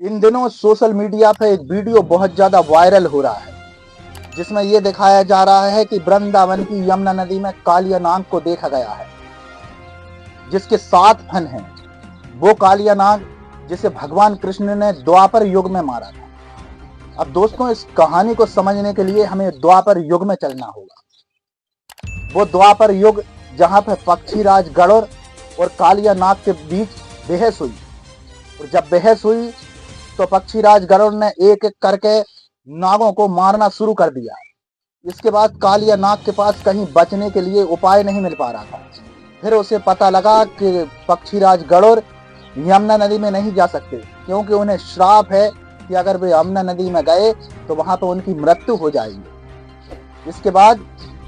इन दिनों social media पे एक वीडियो बहुत ज्यादा वायरल हो रहा है, जिसमें ये दिखाया जा रहा है कि वृंदावन की यमुना नदी में कालिया नाग को देखा गया है, जिसके 7 फन हैं। वो कालिया नाग जिसे भगवान कृष्ण ने द्वापर युग में मारा था। अब दोस्तों, इस कहानी को समझने के लिए हमें द्वापर युग में चलना होगा। वो द्वापर युग जहां पर पक्षीराज गरुड़ और कालिया नाग के बीच बहस हुई, और जब बहस हुई तो पक्षीराज गरुड़ ने एक एक करके नागों को मारना शुरू कर दिया। इसके बाद कालिया नाग के पास कहीं बचने के लिए उपाय नहीं मिल पा रहा था। फिर उसे पता लगा कि पक्षीराज गरुड़ यमुना नदी में नहीं जा सकते, क्योंकि उन्हें श्राप है कि अगर वे यमुना नदी में गए तो वहां पर उनकी मृत्यु हो जाएगी। इसके बाद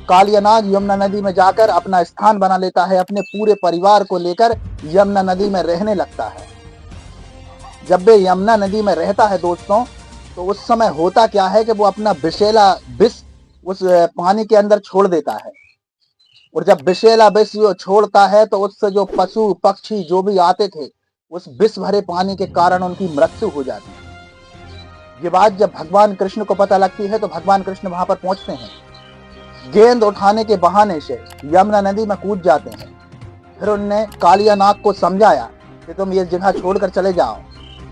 कालिया नाग यमुना नदी में जाकर अपना स्थान बना लेता है, अपने पूरे परिवार को लेकर यमुना नदी में रहने लगता है। जब वे यमुना नदी में रहता है दोस्तों, तो उस समय होता क्या है कि वो अपना विषैला विष उस पानी के अंदर छोड़ देता है, और जब विषैला विष छोड़ता है तो उससे जो पशु पक्षी जो भी आते थे, उस विष भरे पानी के कारण उनकी मृत्यु हो जाती है। ये बात जब भगवान कृष्ण को पता लगती है तो भगवान कृष्ण वहां पर पहुंचते हैं, गेंद उठाने के बहाने से यमुना नदी में कूद जाते हैं। फिर उनने कालिया नाग को समझाया कि तुम ये जगह छोड़कर चले जाओ।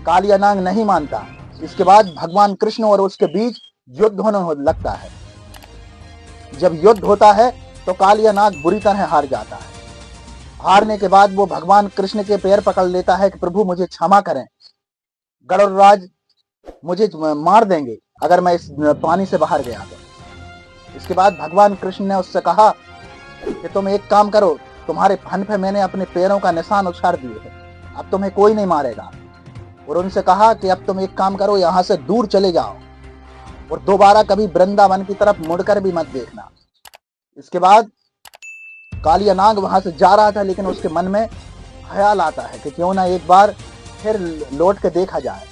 कालिया नाग नहीं मानता। इसके बाद भगवान कृष्ण और उसके बीच युद्ध होने लगता है। जब युद्ध होता है तो कालिया नाग बुरी तरह हार जाता है। हारने के बाद वो भगवान कृष्ण के पैर पकड़ लेता है कि प्रभु मुझे क्षमा करें, गरुड़राज मुझे मार देंगे अगर मैं इस पानी से बाहर गया तो। इसके बाद भगवान कृष्ण ने उससे कहा कि तुम एक काम करो, तुम्हारे फन पे मैंने अपने पैरों का निशान उछाल दिए हैं, अब तुम्हें कोई नहीं मारेगा। और उनसे कहा कि अब तुम एक काम करो, यहाँ से दूर चले जाओ और दोबारा कभी वृंदावन की तरफ मुड़कर भी मत देखना। इसके बाद कालिया नाग वहां से जा रहा था, लेकिन उसके मन में ख्याल आता है कि क्यों ना एक बार फिर लौट के देखा जाए।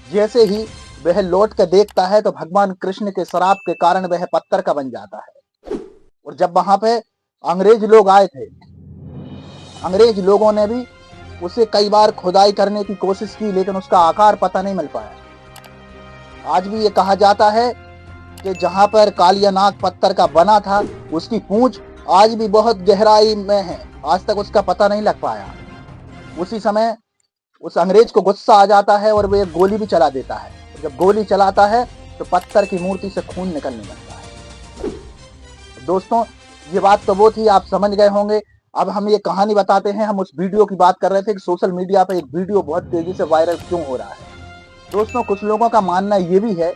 जैसे ही वह लौट के देखता है तो भगवान कृष्ण के श्राप के कारण वह पत्थर का बन जाता है। और जब वहां पे अंग्रेज लोग आए थे, अंग्रेज लोगों ने भी उसे कई बार खुदाई करने की कोशिश की, लेकिन उसका आकार पता नहीं मिल पाया। आज भी ये कहा जाता है कि जहां पर कालिया नाग पत्थर का बना था, उसकी पूंछ आज भी बहुत गहराई में है, आज तक उसका पता नहीं लग पाया। उसी समय उस अंग्रेज को गुस्सा आ जाता है और वो एक गोली भी चला देता है। जब गोली चलाता है तो पत्थर की मूर्ति से खून निकलने लगता है। दोस्तों, ये बात तो वो थी, आप समझ गए होंगे। अब हम ये कहानी बताते हैं। हम उस वीडियो की बात कर रहे थे कि सोशल मीडिया पे एक वीडियो बहुत तेजी से वायरल क्यों हो रहा है। दोस्तों, कुछ लोगों का मानना ये भी है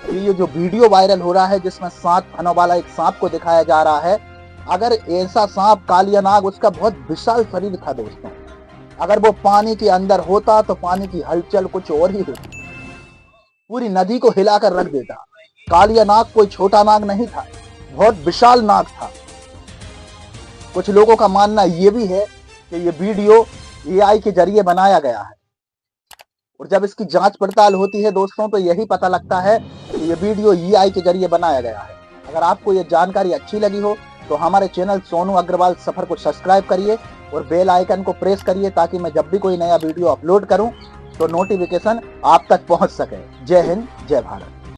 कि ये जो वीडियो वायरल हो रहा है, जिसमें 7 फनों वाला एक सांप को दिखाया जा रहा है, अगर ऐसा सांप कालिया नाग, उसका बहुत विशाल शरीर था दोस्तों, अगर वो पानी के अंदर होता तो पानी की हलचल कुछ और ही होती, पूरी नदी को हिलाकर रख देता। कालिया नाग कोई छोटा नाग नहीं था, बहुत विशाल नाग था। कुछ लोगों का मानना ये भी है कि ये वीडियो एआई के जरिए बनाया गया है, और जब इसकी जांच पड़ताल होती है दोस्तों, तो यही पता लगता है कि ये वीडियो एआई के जरिए बनाया गया है। अगर आपको ये जानकारी अच्छी लगी हो तो हमारे चैनल सोनू अग्रवाल सफर को सब्सक्राइब करिए और बेल आइकन को प्रेस करिए, ताकि मैं जब भी कोई नया वीडियो अपलोड करूं तो नोटिफिकेशन आप तक पहुंच सके। जय हिंद, जय भारत।